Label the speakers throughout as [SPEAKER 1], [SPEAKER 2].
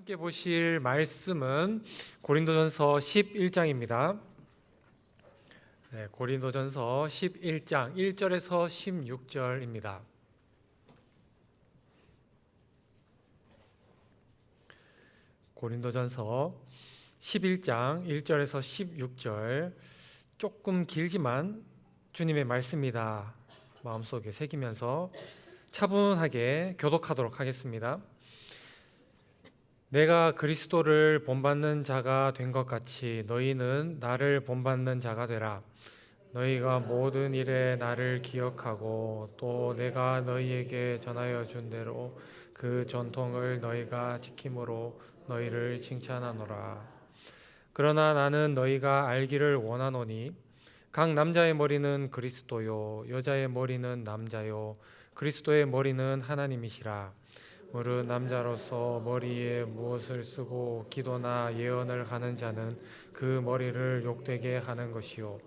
[SPEAKER 1] 함께 보실 말씀은 고린도전서 11장입니다. 고린도전서 11장 1절에서 16절입니다. 고린도전서 11장 1절에서 16절, 조금 길지만 주님의 말씀이다 마음속에 새기면서 차분하게 교독하도록 하겠습니다. 내가 그리스도를 본받는 자가 된 것 같이 너희는 나를 본받는 자가 되라. 너희가 모든 일에 나를 기억하고 또 내가 너희에게 전하여 준 대로 그 전통을 너희가 지킴으로 너희를 칭찬하노라. 그러나 나는 너희가 알기를 원하노니 각 남자의 머리는 그리스도요 여자의 머리는 남자요 그리스도의 머리는 하나님이시라. 무릇 남자로서 머리에 무엇을 쓰고 기도나 예언을 하는 자는 그 머리를 욕되게 하는 것이요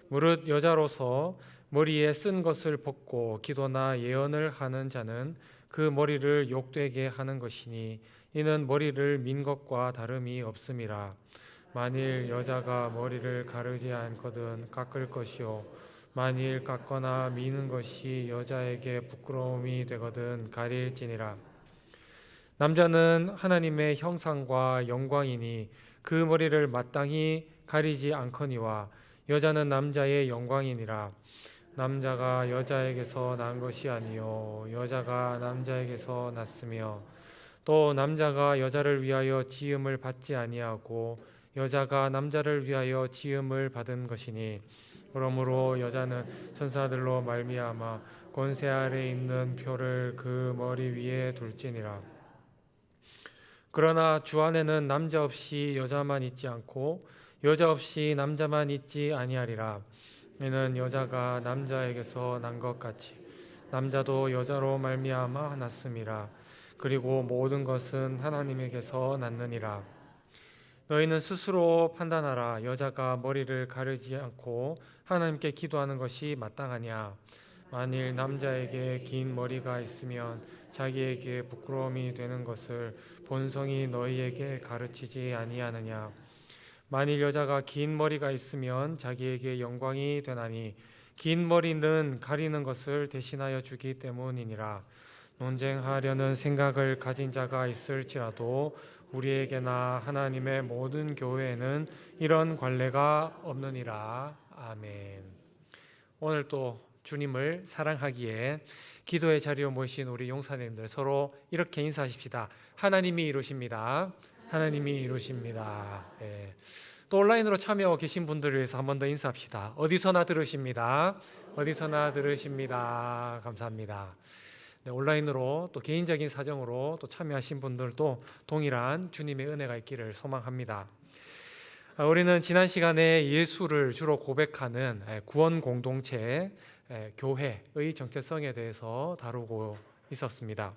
[SPEAKER 1] 무릇 여자로서 머리에 쓴 것을 벗고 기도나 예언을 하는 자는 그 머리를 욕되게 하는 것이니 이는 머리를 민 것과 다름이 없음이라. 만일 여자가 머리를 가르지 않거든 깎을 것이요 만일 깎거나 미는 것이 여자에게 부끄러움이 되거든 가릴지니라. 남자는 하나님의 형상과 영광이니 그 머리를 마땅히 가리지 않거니와 여자는 남자의 영광이니라. 남자가 여자에게서 난 것이 아니요 여자가 남자에게서 났으며 또 남자가 여자를 위하여 지음을 받지 아니하고 여자가 남자를 위하여 지음을 받은 것이니 그러므로 여자는 천사들로 말미암아 권세 아래 있는 표를 그 머리 위에 둘지니라. 그러나 주 안에는 남자 없이 여자만 있지 않고 여자 없이 남자만 있지 아니하리라. 이는 여자가 남자에게서 난 것 같이 남자도 여자로 말미암아 났음이라. 그리고 모든 것은 하나님에게서 났느니라. 너희는 스스로 판단하라. 여자가 머리를 가르지 않고 하나님께 기도하는 것이 마땅하냐? 만일 남자에게 긴 머리가 있으면 자기에게 부끄러움이 되는 것을 본성이 너희에게 가르치지 아니하느냐? 만일 여자가 긴 머리가 있으면 자기에게 영광이 되나니 긴 머리는 가리는 것을 대신하여 주기 때문이니라. 논쟁하려는 생각을 가진 자가 있을지라도 우리에게나 하나님의 모든 교회에는 이런 관례가 없느니라. 아멘. 오늘 또 주님을 사랑하기에 기도의 자리로 모이신 우리 용사님들 서로 이렇게 인사하십시다. 하나님이 이루십니다. 하나님이 이루십니다. 네. 또 온라인으로 참여하고 계신 분들을 위해서 한 번 더 인사합시다. 어디서나 들으십니다. 어디서나 들으십니다. 감사합니다. 네, 온라인으로 또 개인적인 사정으로 또 참여하신 분들도 동일한 주님의 은혜가 있기를 소망합니다. 우리는 지난 시간에 예수를 주로 고백하는 구원 공동체 교회의 정체성에 대해서 다루고 있었습니다.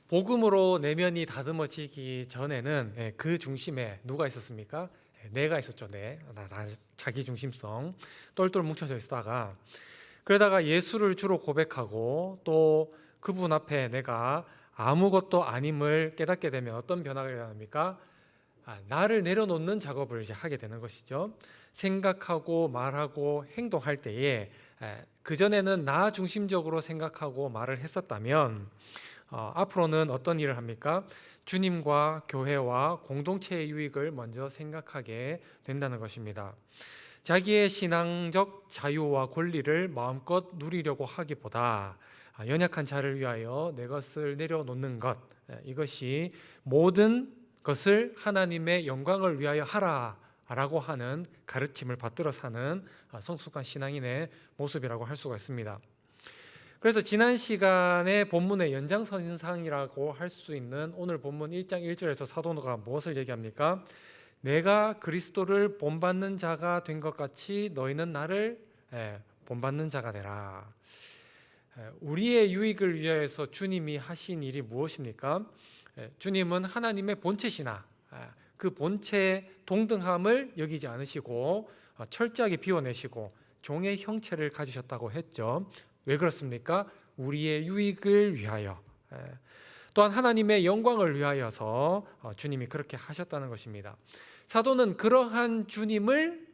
[SPEAKER 1] 복음으로 내면이 다듬어지기 전에는 그 중심에 누가 있었습니까? 내가 있었죠. 나 자기 중심성 똘똘 뭉쳐져 있다가 그러다가 예수를 주로 고백하고 또 그분 앞에 내가 아무것도 아님을 깨닫게 되면 어떤 변화가 일어납니까? 나를 내려놓는 작업을 이제 하게 되는 것이죠. 생각하고 말하고 행동할 때에 그전에는 나 중심적으로 생각하고 말을 했었다면 앞으로는 어떤 일을 합니까? 주님과 교회와 공동체의 유익을 먼저 생각하게 된다는 것입니다. 자기의 신앙적 자유와 권리를 마음껏 누리려고 하기보다 연약한 자를 위하여 내 것을 내려놓는 것, 이것이 모든 것을 하나님의 영광을 위하여 하라라고 하는 가르침을 받들어 사는 성숙한 신앙인의 모습이라고 할 수가 있습니다. 그래서 지난 시간에 본문의 연장선상이라고 할 수 있는 오늘 본문 1장 1절에서 사도가 무엇을 얘기합니까? 내가 그리스도를 본받는 자가 된 것 같이 너희는 나를 본받는 자가 되라. 우리의 유익을 위하여서 주님이 하신 일이 무엇입니까? 주님은 하나님의 본체시나 그 본체의 동등함을 여기지 않으시고 철저하게 비워내시고 종의 형체를 가지셨다고 했죠. 왜 그렇습니까? 우리의 유익을 위하여. 또한 하나님의 영광을 위하여서 주님이 그렇게 하셨다는 것입니다. 사도는 그러한 주님을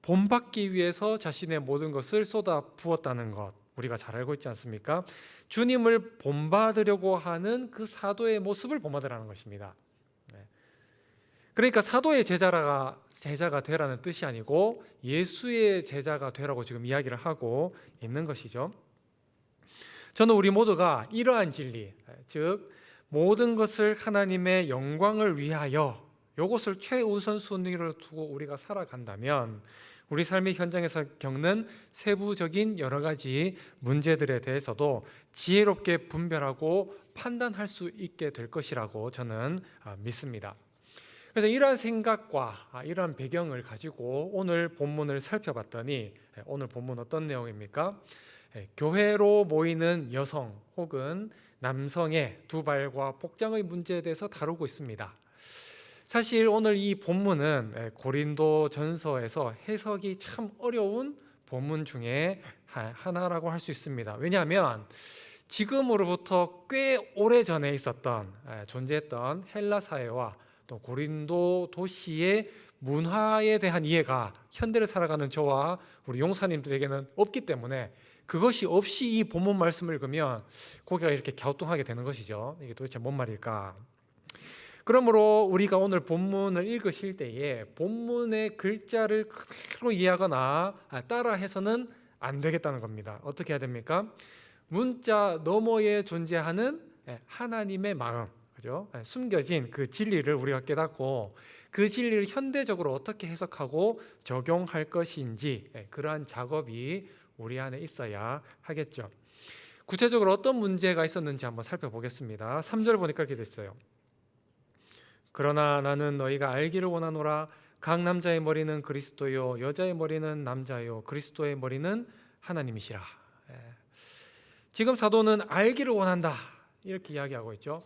[SPEAKER 1] 본받기 위해서 자신의 모든 것을 쏟아 부었다는 것, 우리가 잘 알고 있지 않습니까? 주님을 본받으려고 하는 그 사도의 모습을 본받으라는 것입니다. 그러니까 사도의 제자가 되라는 뜻이 아니고 예수의 제자가 되라고 지금 이야기를 하고 있는 것이죠. 저는 우리 모두가 이러한 진리, 즉 모든 것을 하나님의 영광을 위하여 이것을 최우선순위로 두고 우리가 살아간다면 우리 삶의 현장에서 겪는 세부적인 여러 가지 문제들에 대해서도 지혜롭게 분별하고 판단할 수 있게 될 것이라고 저는 믿습니다. 그래서 이러한 생각과 이러한 배경을 가지고 오늘 본문을 살펴봤더니 오늘 본문 어떤 내용입니까? 교회로 모이는 여성 혹은 남성의 두발과 복장의 문제에 대해서 다루고 있습니다. 사실 오늘 이 본문은 고린도 전서에서 해석이 참 어려운 본문 중에 하나라고 할 수 있습니다. 왜냐하면 지금으로부터 꽤 오래전에 있었던 존재했던 헬라 사회와 또 고린도 도시의 문화에 대한 이해가 현대를 살아가는 저와 우리 용사님들에게는 없기 때문에 그것이 없이 이 본문 말씀을 읽으면 고개가 이렇게 갸우뚱하게 되는 것이죠. 이게 도대체 뭔 말일까? 그러므로 우리가 오늘 본문을 읽으실 때에 본문의 글자를 그대로 이해하거나 따라해서는 안 되겠다는 겁니다. 어떻게 해야 됩니까? 문자 너머에 존재하는 하나님의 마음, 그죠? 숨겨진 그 진리를 우리가 깨닫고 그 진리를 현대적으로 어떻게 해석하고 적용할 것인지 그러한 작업이 우리 안에 있어야 하겠죠. 구체적으로 어떤 문제가 있었는지 한번 살펴보겠습니다. 3절 보니까 이렇게 됐어요. 그러나 나는 너희가 알기를 원하노라. 각 남자의 머리는 그리스도요 여자의 머리는 남자요 그리스도의 머리는 하나님이시라. 지금 사도는 알기를 원한다 이렇게 이야기하고 있죠.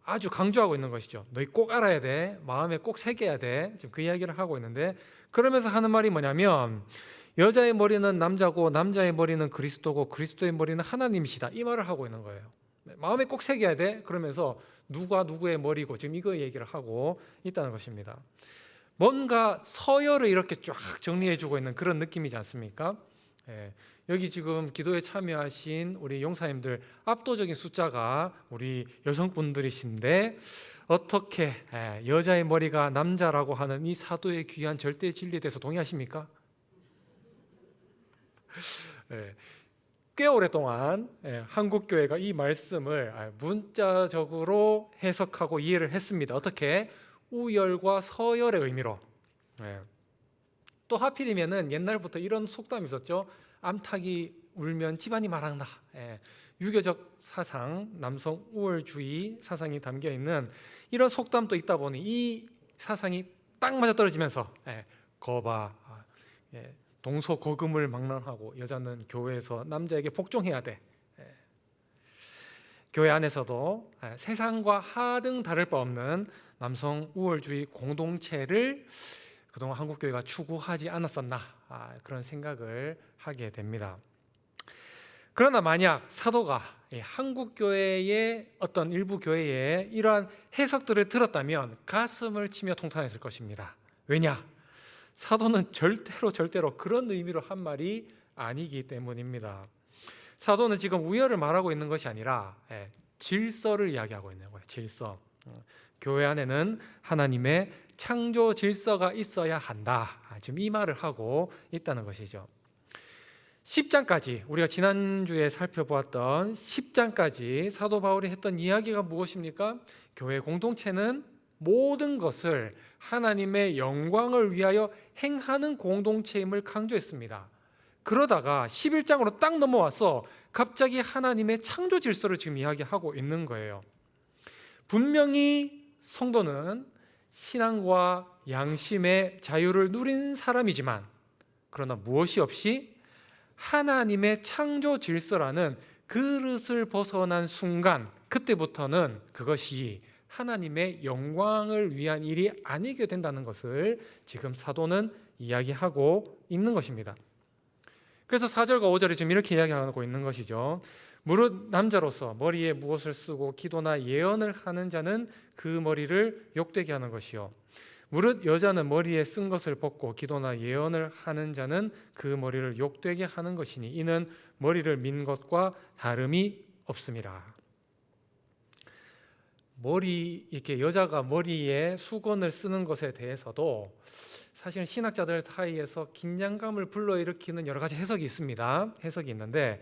[SPEAKER 1] 아주 강조하고 있는 것이죠. 너희 꼭 알아야 돼. 마음에 꼭 새겨야 돼. 지금 그 이야기를 하고 있는데 그러면서 하는 말이 뭐냐면 여자의 머리는 남자고 남자의 머리는 그리스도고 그리스도의 머리는 하나님이시다. 이 말을 하고 있는 거예요. 마음에 꼭 새겨야 돼. 그러면서 누가 누구의 머리고 지금 이거 얘기를 하고 있다는 것입니다. 뭔가 서열을 이렇게 쫙 정리해주고 있는 그런 느낌이지 않습니까? 여기 지금 기도에 참여하신 우리 용사님들 압도적인 숫자가 우리 여성분들이신데 어떻게 여자의 머리가 남자라고 하는 이 사도의 귀한 절대 진리에 대해서 동의하십니까? 꽤 오랫동안 한국교회가 이 말씀을 문자적으로 해석하고 이해를 했습니다. 어떻게? 우열과 서열의 의미로. 또 하필이면은 옛날부터 이런 속담이 있었죠. 암탉이 울면 집안이 말한다. 유교적 사상, 남성 우월주의 사상이 담겨 있는 이런 속담도 있다 보니 이 사상이 딱 맞아떨어지면서 거봐, 동서고금을 막론하고 여자는 교회에서 남자에게 복종해야 돼. 교회 안에서도 세상과 하등 다를 바 없는 남성 우월주의 공동체를 그동안 한국교회가 추구하지 않았었나 그런 생각을 하게 됩니다. 그러나 만약 사도가 한국교회의 어떤 일부 교회에 이러한 해석들을 들었다면 가슴을 치며 통탄했을 것입니다. 왜냐? 사도는 절대로 그런 의미로 한 말이 아니기 때문입니다. 사도는 지금 우열을 말하고 있는 것이 아니라 질서를 이야기하고 있는 거예요. 질서. 교회 안에는 하나님의 창조 질서가 있어야 한다. 지금 이 말을 하고 있다는 것이죠. 10장까지 우리가 지난주에 살펴보았던 10장까지 사도 바울이 했던 이야기가 무엇입니까? 교회 공동체는 모든 것을 하나님의 영광을 위하여 행하는 공동체임을 강조했습니다. 그러다가 11장으로 딱 넘어와서 갑자기 하나님의 창조 질서를 지금 이야기하고 있는 거예요. 분명히 성도는 신앙과 양심의 자유를 누린 사람이지만 그러나 무엇이 없이 하나님의 창조 질서라는 그릇을 벗어난 순간 그때부터는 그것이 하나님의 영광을 위한 일이 아니게 된다는 것을 지금 사도는 이야기하고 있는 것입니다. 그래서 4절과 5절에 지금 이렇게 이야기하고 있는 것이죠. 무릇 남자로서 머리에 무엇을 쓰고 기도나 예언을 하는 자는 그 머리를 욕되게 하는 것이요 무릇 여자는 머리에 쓴 것을 벗고 기도나 예언을 하는 자는 그 머리를 욕되게 하는 것이니 이는 머리를 민 것과 다름이 없음이라. 이렇게 여자가 머리에 수건을 쓰는 것에 대해서도 사실은 신학자들 사이에서 긴장감을 불러일으키는 여러 가지 해석이 있습니다. 해석이 있는데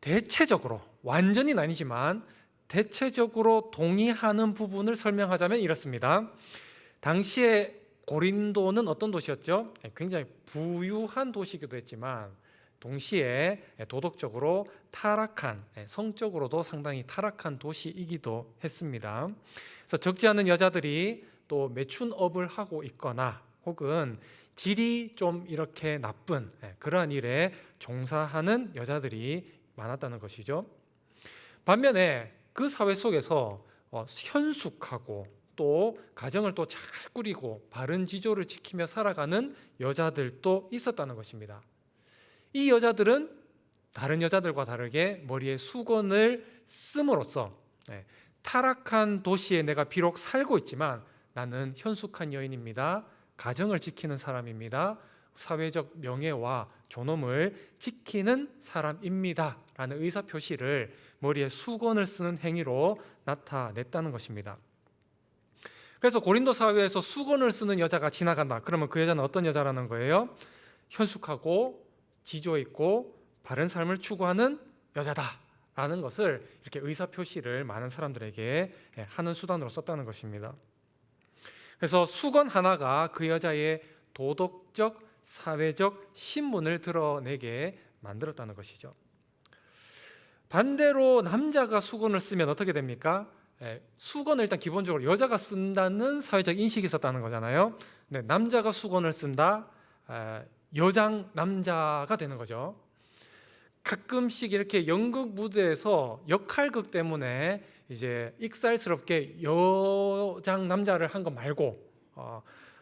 [SPEAKER 1] 대체적으로, 완전히 아니지만 대체적으로 동의하는 부분을 설명하자면 이렇습니다. 당시에 고린도는 어떤 도시였죠? 굉장히 부유한 도시이기도 했지만 동시에 도덕적으로 타락한, 성적으로도 상당히 타락한 도시이기도 했습니다. 그래서 적지 않은 여자들이 또 매춘업을 하고 있거나 혹은 질이 좀 이렇게 나쁜 그러한 일에 종사하는 여자들이 많았다는 것이죠. 반면에 그 사회 속에서 현숙하고 또 가정을 또 잘 꾸리고 바른 지조를 지키며 살아가는 여자들도 있었다는 것입니다. 이 여자들은 다른 여자들과 다르게 머리에 수건을 씀으로써 타락한 도시에 내가 비록 살고 있지만 나는 현숙한 여인입니다. 가정을 지키는 사람입니다. 사회적 명예와 존엄을 지키는 사람입니다. 라는 의사표시를 머리에 수건을 쓰는 행위로 나타냈다는 것입니다. 그래서 고린도 사회에서 수건을 쓰는 여자가 지나간다. 그러면 그 여자는 어떤 여자라는 거예요? 현숙하고 지조 있고 바른 삶을 추구하는 여자다라는 것을 이렇게 의사표시를 많은 사람들에게 하는 수단으로 썼다는 것입니다. 그래서 수건 하나가 그 여자의 도덕적, 사회적 신분을 드러내게 만들었다는 것이죠. 반대로 남자가 수건을 쓰면 어떻게 됩니까? 수건을 일단 기본적으로 여자가 쓴다는 사회적 인식이 있었다는 거잖아요. 근데 남자가 수건을 쓴다, 여장 남자가 되는 거죠. 가끔씩 이렇게 연극 무대에서 역할극 때문에 이제 익살스럽게 여장 남자를 한 것 말고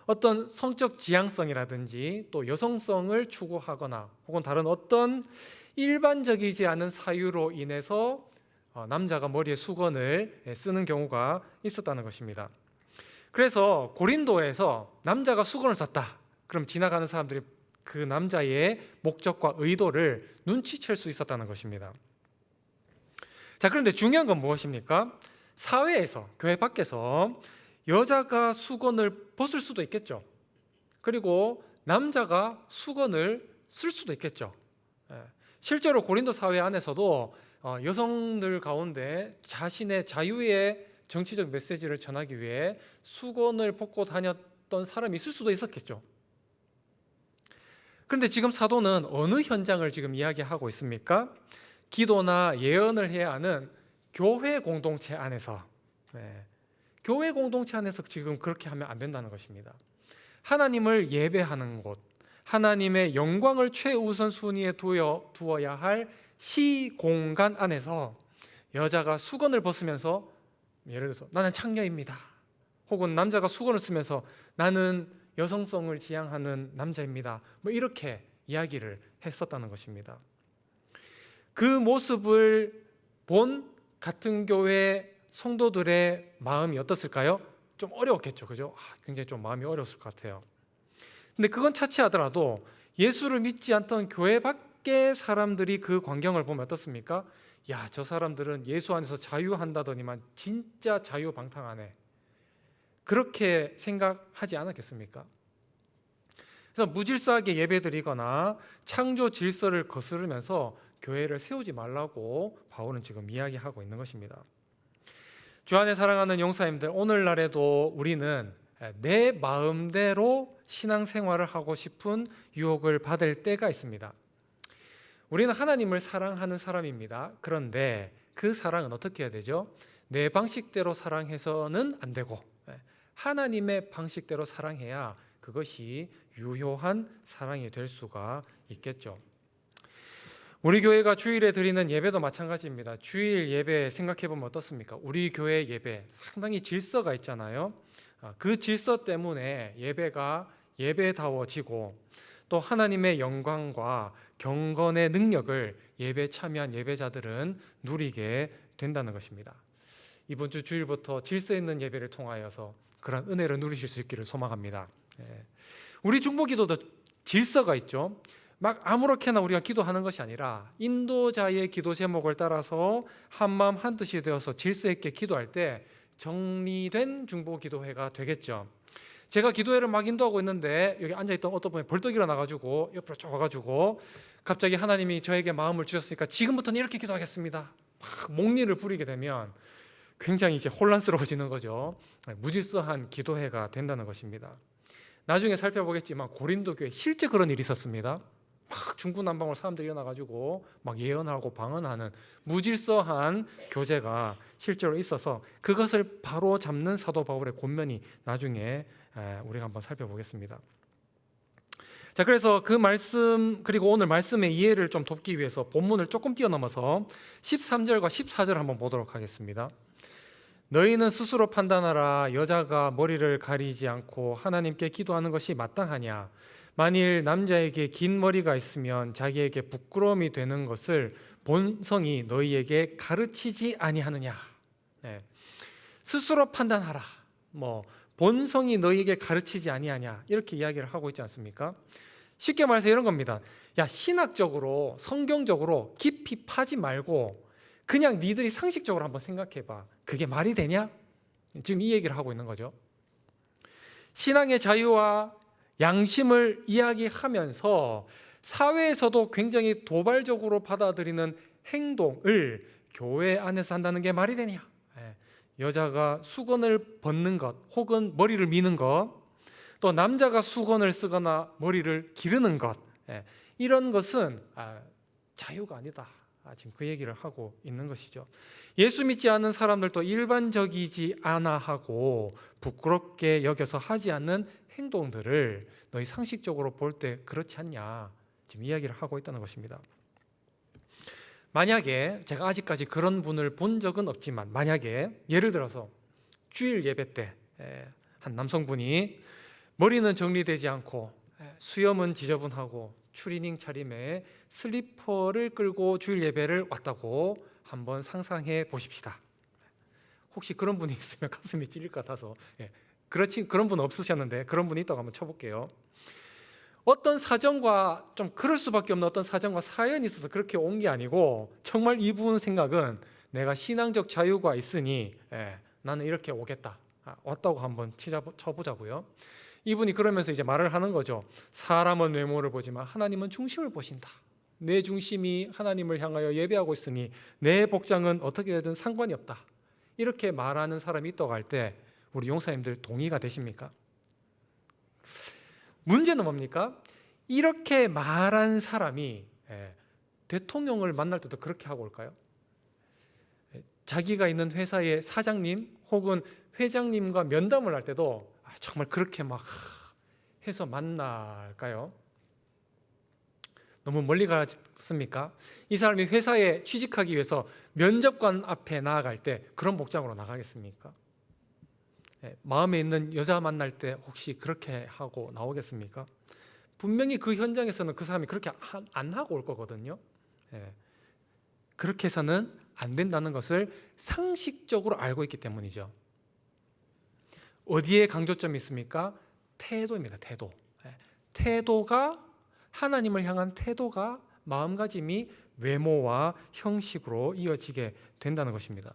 [SPEAKER 1] 어떤 성적 지향성이라든지 또 여성성을 추구하거나 혹은 다른 어떤 일반적이지 않은 사유로 인해서 남자가 머리에 수건을 쓰는 경우가 있었다는 것입니다. 그래서 고린도에서 남자가 수건을 썼다. 그럼 지나가는 사람들이 그 남자의 목적과 의도를 눈치챌 수 있었다는 것입니다. 자, 그런데 중요한 건 무엇입니까? 사회에서, 교회 밖에서 여자가 수건을 벗을 수도 있겠죠. 그리고 남자가 수건을 쓸 수도 있겠죠. 실제로 고린도 사회 안에서도 여성들 가운데 자신의 자유의 정치적 메시지를 전하기 위해 수건을 벗고 다녔던 사람이 있을 수도 있었겠죠. 그런데 지금 사도는 어느 현장을 지금 이야기하고 있습니까? 기도나 예언을 해야 하는 교회 공동체 안에서, 교회 공동체 안에서 지금 그렇게 하면 안 된다는 것입니다. 하나님을 예배하는 곳, 하나님의 영광을 최우선 순위에 두어야 할 시공간 안에서 여자가 수건을 벗으면서 예를 들어서 나는 창녀입니다. 혹은 남자가 수건을 쓰면서 나는 여성성을 지향하는 남자입니다. 이렇게 이야기를 했었다는 것입니다. 그 모습을 본 같은 교회 성도들의 마음이 어떻을까요? 좀 어려웠겠죠. 그죠? 굉장히 좀 마음이 어려웠을 것 같아요. 근데 그건 차치하더라도 예수를 믿지 않던 교회 밖의 사람들이 그 광경을 보면 어떻습니까? 야, 저 사람들은 예수 안에서 자유한다더니만 진짜 자유방탕하네. 그렇게 생각하지 않았겠습니까? 그래서 무질서하게 예배드리거나 창조 질서를 거스르면서 교회를 세우지 말라고 바울은 지금 이야기하고 있는 것입니다. 주 안에 사랑하는 용사님들, 오늘날에도 우리는 내 마음대로 신앙생활을 하고 싶은 유혹을 받을 때가 있습니다. 우리는 하나님을 사랑하는 사람입니다. 그런데 그 사랑은 어떻게 해야 되죠? 내 방식대로 사랑해서는 안 되고 하나님의 방식대로 사랑해야 그것이 유효한 사랑이 될 수가 있겠죠. 우리 교회가 주일에 드리는 예배도 마찬가지입니다. 주일 예배 생각해보면 어떻습니까? 우리 교회 예배 상당히 질서가 있잖아요. 그 질서 때문에 예배가 예배다워지고 또 하나님의 영광과 경건의 능력을 예배에 참여한 예배자들은 누리게 된다는 것입니다. 이번 주 주일부터 질서 있는 예배를 통하여서 그런 은혜를 누리실 수 있기를 소망합니다. 우리 중보기도도 질서가 있죠. 막 아무렇게나 우리가 기도하는 것이 아니라 인도자의 기도 제목을 따라서 한마음 한뜻이 되어서 질서 있게 기도할 때 정리된 중보기도회가 되겠죠. 제가 기도회를 막 인도하고 있는데 여기 앉아있던 어떤 분이 벌떡 일어나가지고 옆으로 쭉 와가지고 갑자기 하나님이 저에게 마음을 주셨으니까 지금부터는 이렇게 기도하겠습니다, 막 목리를 부리게 되면 굉장히 이제 혼란스러워지는 거죠. 무질서한 기도회가 된다는 것입니다. 나중에 살펴보겠지만 고린도교회 실제 그런 일이 있었습니다. 막 중구난방으로 사람들이 일어나가지고 막 예언하고 방언하는 무질서한 교제가 실제로 있어서 그것을 바로 잡는 사도 바울의 권면이 나중에 우리가 한번 살펴보겠습니다. 자, 그래서 그 말씀 그리고 오늘 말씀의 이해를 좀 돕기 위해서 본문을 조금 뛰어넘어서 13절과 14절 한번 보도록 하겠습니다. 너희는 스스로 판단하라. 여자가 머리를 가리지 않고 하나님께 기도하는 것이 마땅하냐? 만일 남자에게 긴 머리가 있으면 자기에게 부끄러움이 되는 것을 본성이 너희에게 가르치지 아니하느냐? 스스로 판단하라. 본성이 너희에게 가르치지 아니하냐? 이렇게 이야기를 하고 있지 않습니까? 쉽게 말해서 이런 겁니다. 야, 신학적으로 성경적으로 깊이 파지 말고 그냥 니들이 상식적으로 한번 생각해봐. 그게 말이 되냐? 지금 이 얘기를 하고 있는 거죠. 신앙의 자유와 양심을 이야기하면서 사회에서도 굉장히 도발적으로 받아들이는 행동을 교회 안에서 한다는 게 말이 되냐? 여자가 수건을 벗는 것 혹은 머리를 미는 것, 또 남자가 수건을 쓰거나 머리를 기르는 것, 이런 것은 자유가 아니다. 지금 그 얘기를 하고 있는 것이죠. 예수 믿지 않는 사람들도 일반적이지 않아 하고 부끄럽게 여겨서 하지 않는 행동들을 너희 상식적으로 볼 때 그렇지 않냐, 지금 이야기를 하고 있다는 것입니다. 만약에 제가 아직까지 그런 분을 본 적은 없지만 만약에 예를 들어서 주일 예배 때 한 남성분이 머리는 정리되지 않고 수염은 지저분하고 추리닝 차림에 슬리퍼를 끌고 주일 예배를 왔다고 한번 상상해 보십시다. 혹시 그런 분이 있으면 가슴이 찔릴 것 같아서 그런 분 없으셨는데 그런 분이 있다고 한번 쳐볼게요. 어떤 사정과 좀 그럴 수밖에 없는 어떤 사정과 사연이 있어서 그렇게 온 게 아니고 정말 이분 생각은 내가 신앙적 자유가 있으니 나는 이렇게 오겠다, 왔다고 한번 쳐보자고요. 이분이 그러면서 이제 말을 하는 거죠. 사람은 외모를 보지만 하나님은 중심을 보신다. 내 중심이 하나님을 향하여 예배하고 있으니 내 복장은 어떻게 되든 상관이 없다. 이렇게 말하는 사람이 있다고 할 때 우리 용사님들 동의가 되십니까? 문제는 뭡니까? 이렇게 말한 사람이 대통령을 만날 때도 그렇게 하고 올까요? 자기가 있는 회사의 사장님 혹은 회장님과 면담을 할 때도 정말 그렇게 막 해서 만날까요? 너무 멀리 갔습니까? 이 사람이 회사에 취직하기 위해서 면접관 앞에 나아갈 때 그런 복장으로 나가겠습니까? 마음에 있는 여자 만날 때 혹시 그렇게 하고 나오겠습니까? 분명히 그 현장에서는 그 사람이 그렇게 안 하고 올 거거든요. 그렇게 해서는 안 된다는 것을 상식적으로 알고 있기 때문이죠. 어디에 강조점이 있습니까? 태도입니다. 태도. 태도가, 하나님을 향한 태도가, 마음가짐이 외모와 형식으로 이어지게 된다는 것입니다.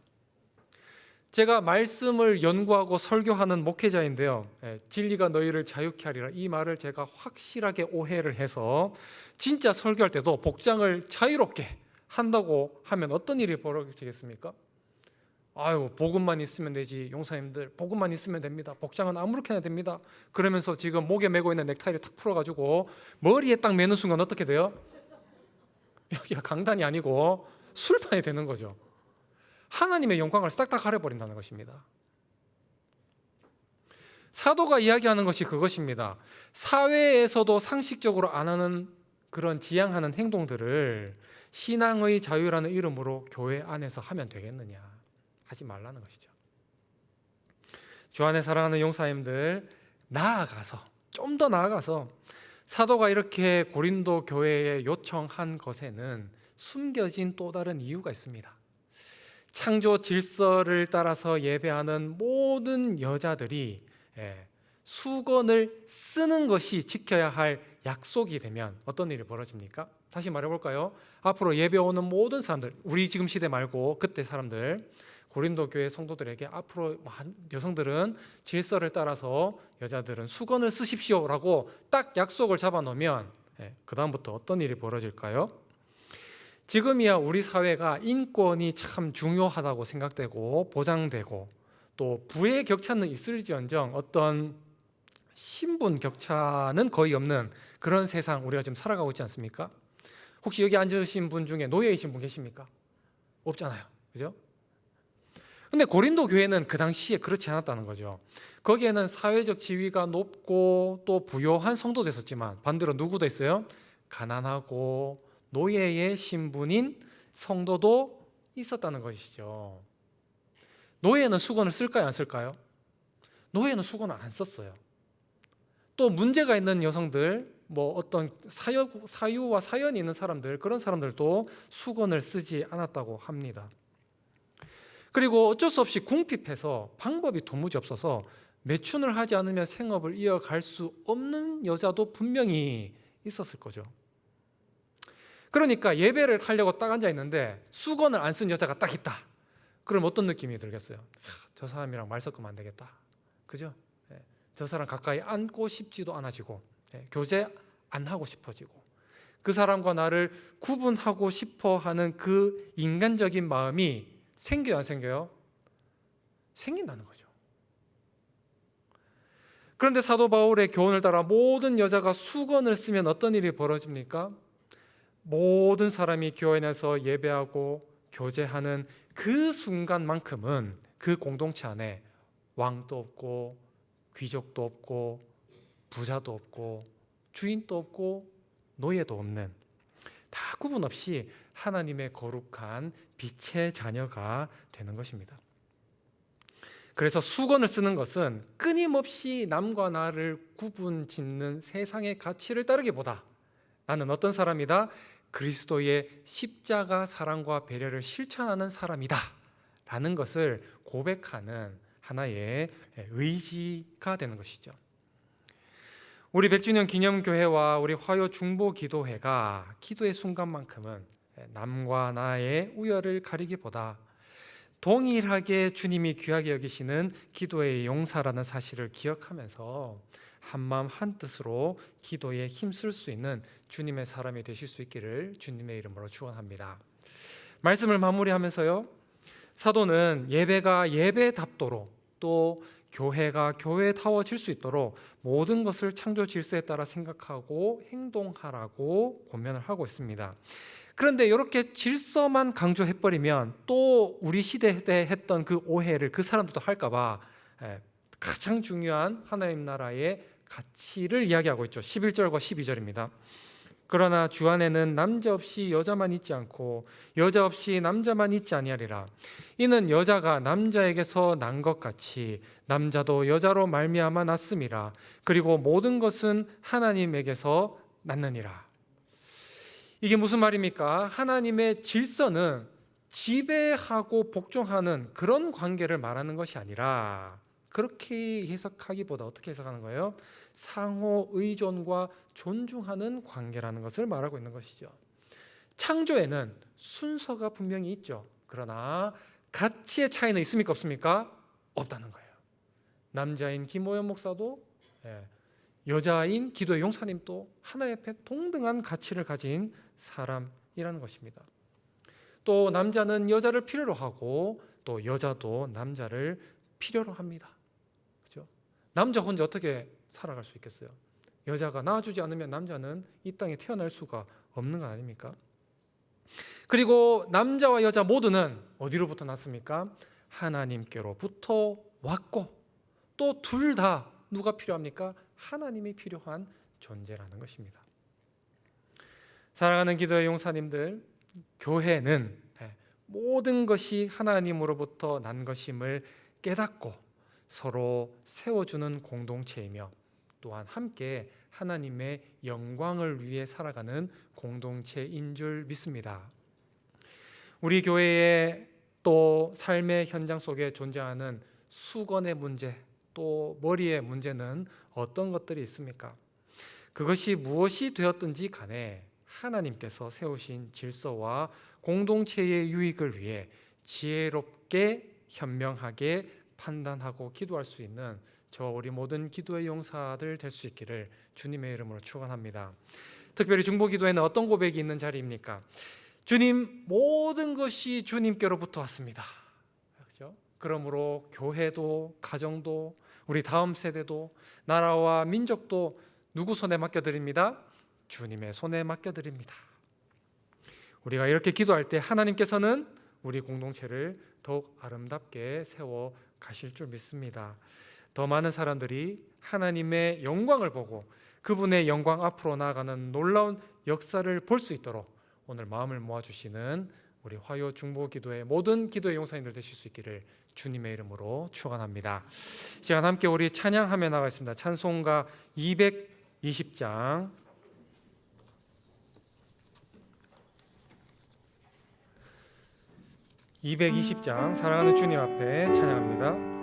[SPEAKER 1] 제가 말씀을 연구하고 설교하는 목회자인데요, 진리가 너희를 자유케 하리라, 이 말을 제가 확실하게 오해를 해서 진짜 설교할 때도 복장을 자유롭게 한다고 하면 어떤 일이 벌어지겠습니까? 아유, 복음만 있으면 되지, 용사님들 복음만 있으면 됩니다, 복장은 아무렇게나 됩니다, 그러면서 지금 목에 메고 있는 넥타이를 탁 풀어가지고 머리에 딱 매는 순간 어떻게 돼요? 여기가 강단이 아니고 술판이 되는 거죠. 하나님의 영광을 싹 다 가려버린다는 것입니다. 사도가 이야기하는 것이 그것입니다. 사회에서도 상식적으로 안 하는 그런 지향하는 행동들을 신앙의 자유라는 이름으로 교회 안에서 하면 되겠느냐, 하지 말라는 것이죠. 주 안에 사랑하는 용사님들, 나아가서 좀 더 나아가서 사도가 이렇게 고린도 교회에 요청한 것에는 숨겨진 또 다른 이유가 있습니다. 창조 질서를 따라서 예배하는 모든 여자들이 수건을 쓰는 것이 지켜야 할 약속이 되면 어떤 일이 벌어집니까? 다시 말해볼까요? 앞으로 예배 오는 모든 사람들, 우리 지금 시대 말고 그때 사람들, 고린도 교회 성도들에게 앞으로 여성들은 질서를 따라서 여자들은 수건을 쓰십시오라고 딱 약속을 잡아놓으면 그 다음부터 어떤 일이 벌어질까요? 지금이야 우리 사회가 인권이 참 중요하다고 생각되고 보장되고 또 부의 격차는 있을지언정 어떤 신분 격차는 거의 없는 그런 세상 우리가 지금 살아가고 있지 않습니까? 혹시 여기 앉으신 분 중에 노예이신 분 계십니까? 없잖아요. 그죠? 근데 고린도 교회는 그 당시에 그렇지 않았다는 거죠. 거기에는 사회적 지위가 높고 또 부요한 성도도 있었지만 반대로 누구도 있어요? 가난하고 노예의 신분인 성도도 있었다는 것이죠. 노예는 수건을 쓸까요? 안 쓸까요? 노예는 수건을 안 썼어요. 또 문제가 있는 여성들, 어떤 사유와 사연이 있는 사람들, 그런 사람들도 수건을 쓰지 않았다고 합니다. 그리고 어쩔 수 없이 궁핍해서 방법이 도무지 없어서 매춘을 하지 않으면 생업을 이어갈 수 없는 여자도 분명히 있었을 거죠. 그러니까 예배를 하려고 딱 앉아 있는데 수건을 안 쓴 여자가 딱 있다. 그럼 어떤 느낌이 들겠어요? 저 사람이랑 말 섞으면 안 되겠다. 그죠? 저 사람 가까이 앉고 싶지도 않아지고 교제 안 하고 싶어지고 그 사람과 나를 구분하고 싶어 하는 그 인간적인 마음이 생겨요, 안 생겨요? 생긴다는 거죠. 그런데 사도 바울의 교훈을 따라 모든 여자가 수건을 쓰면 어떤 일이 벌어집니까? 모든 사람이 교회 내서 예배하고 교제하는 그 순간만큼은 그 공동체 안에 왕도 없고 귀족도 없고 부자도 없고 주인도 없고 노예도 없는 다 구분 없이 하나님의 거룩한 빛의 자녀가 되는 것입니다. 그래서 수건을 쓰는 것은 끊임없이 남과 나를 구분 짓는 세상의 가치를 따르기보다 나는 어떤 사람이다? 그리스도의 십자가 사랑과 배려를 실천하는 사람이다 라는 것을 고백하는 하나의 의지가 되는 것이죠. 우리 100주년 기념교회와 우리 화요 중보기도회가 기도의 순간만큼은 남과 나의 우열을 가리기보다 동일하게 주님이 귀하게 여기시는 기도의 용사라는 사실을 기억하면서 한마음 한뜻으로 기도에 힘쓸 수 있는 주님의 사람이 되실 수 있기를 주님의 이름으로 축원합니다. 말씀을 마무리하면서요, 사도는 예배가 예배답도록 또 교회가 교회다워질 수 있도록 모든 것을 창조 질서에 따라 생각하고 행동하라고 권면을 하고 있습니다. 그런데 이렇게 질서만 강조해버리면 또 우리 시대 때 했던 그 오해를 그 사람들도 할까봐 가장 중요한 하나님 나라의 가치를 이야기하고 있죠. 11절과 12절입니다. 그러나 주 안에는 남자 없이 여자만 있지 않고 여자 없이 남자만 있지 아니하리라. 이는 여자가 남자에게서 난 것 같이 남자도 여자로 말미암아 났음이라. 그리고 모든 것은 하나님에게서 났느니라. 이게 무슨 말입니까? 하나님의 질서는 지배하고 복종하는 그런 관계를 말하는 것이 아니라 그렇게 해석하기보다 어떻게 해석하는 거예요? 상호 의존과 존중하는 관계라는 것을 말하고 있는 것이죠. 창조에는 순서가 분명히 있죠. 그러나 가치의 차이는 있습니까? 없습니까? 없다는 거예요. 남자인 김호연 목사도 여자인 기도의 용사님도 하나님 앞에 동등한 가치를 가진 사람이라는 것입니다. 또 남자는 여자를 필요로 하고 또 여자도 남자를 필요로 합니다. 그렇죠? 남자 혼자 어떻게 살아갈 수 있겠어요? 여자가 낳아주지 않으면 남자는 이 땅에 태어날 수가 없는 것 아닙니까? 그리고 남자와 여자 모두는 어디로부터 났습니까? 하나님께로부터 왔고 또 둘 다 누가 필요합니까? 하나님이 필요한 존재라는 것입니다. 사랑하는 기도의 용사님들, 교회는 모든 것이 하나님으로부터 난 것임을 깨닫고 서로 세워주는 공동체이며 또한 함께 하나님의 영광을 위해 살아가는 공동체인 줄 믿습니다. 우리 교회의 또 삶의 현장 속에 존재하는 수건의 문제, 또 머리의 문제는 어떤 것들이 있습니까? 그것이 무엇이 되었든지 간에 하나님께서 세우신 질서와 공동체의 유익을 위해 지혜롭게 현명하게 판단하고 기도할 수 있는 저와 우리 모든 기도의 용사들 될 수 있기를 주님의 이름으로 축원합니다. 특별히 중보기도에는 어떤 고백이 있는 자리입니까? 주님, 모든 것이 주님께로부터 왔습니다. 그렇죠? 그러므로 교회도 가정도 우리 다음 세대도 나라와 민족도 누구 손에 맡겨드립니다? 주님의 손에 맡겨드립니다. 우리가 이렇게 기도할 때 하나님께서는 우리 공동체를 더욱 아름답게 세워 가실 줄 믿습니다. 더 많은 사람들이 하나님의 영광을 보고 그분의 영광 앞으로 나아가는 놀라운 역사를 볼 수 있도록 오늘 마음을 모아주시는 우리 화요 중보기도의 모든 기도의 용사님들 되실 수 있기를 주님의 이름으로 축원합니다. 이 시간 함께 우리 찬양하며 나가겠습니다. 찬송가 220장 220장 사랑하는 주님 앞에 찬양합니다.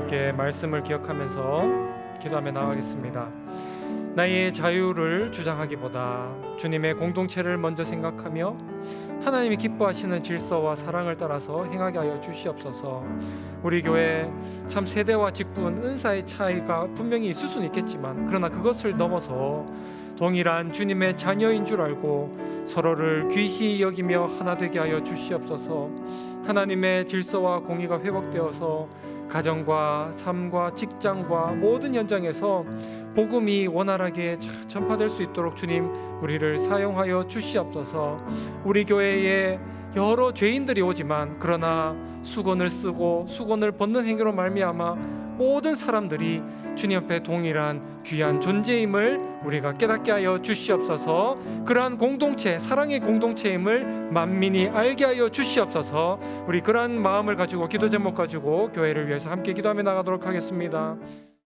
[SPEAKER 1] 함께 말씀을 기억하면서 기도하며 나가겠습니다. 나의 자유를 주장하기보다 주님의 공동체를 먼저 생각하며 하나님이 기뻐하시는 질서와 사랑을 따라서 행하게 하여 주시옵소서. 우리 교회 참 세대와 직분, 은사의 차이가 분명히 있을 수는 있겠지만 그러나 그것을 넘어서 동일한 주님의 자녀인 줄 알고 서로를 귀히 여기며 하나 되게 하여 주시옵소서. 하나님의 질서와 공의가 회복되어서 가정과 삶과 직장과 모든 현장에서 복음이 원활하게 전파될 수 있도록 주님 우리를 사용하여 주시옵소서. 우리 교회에 여러 죄인들이 오지만 그러나 수건을 쓰고 수건을 벗는 행위로 말미암아 모든 사람들이 주님 앞에 동일한 귀한 존재임을 우리가 깨닫게 하여 주시옵소서. 그러한 공동체, 사랑의 공동체임을 만민이 알게 하여 주시옵소서. 우리 그러한 마음을 가지고, 기도 제목 가지고 교회를 위해서 함께 기도하며 나가도록 하겠습니다.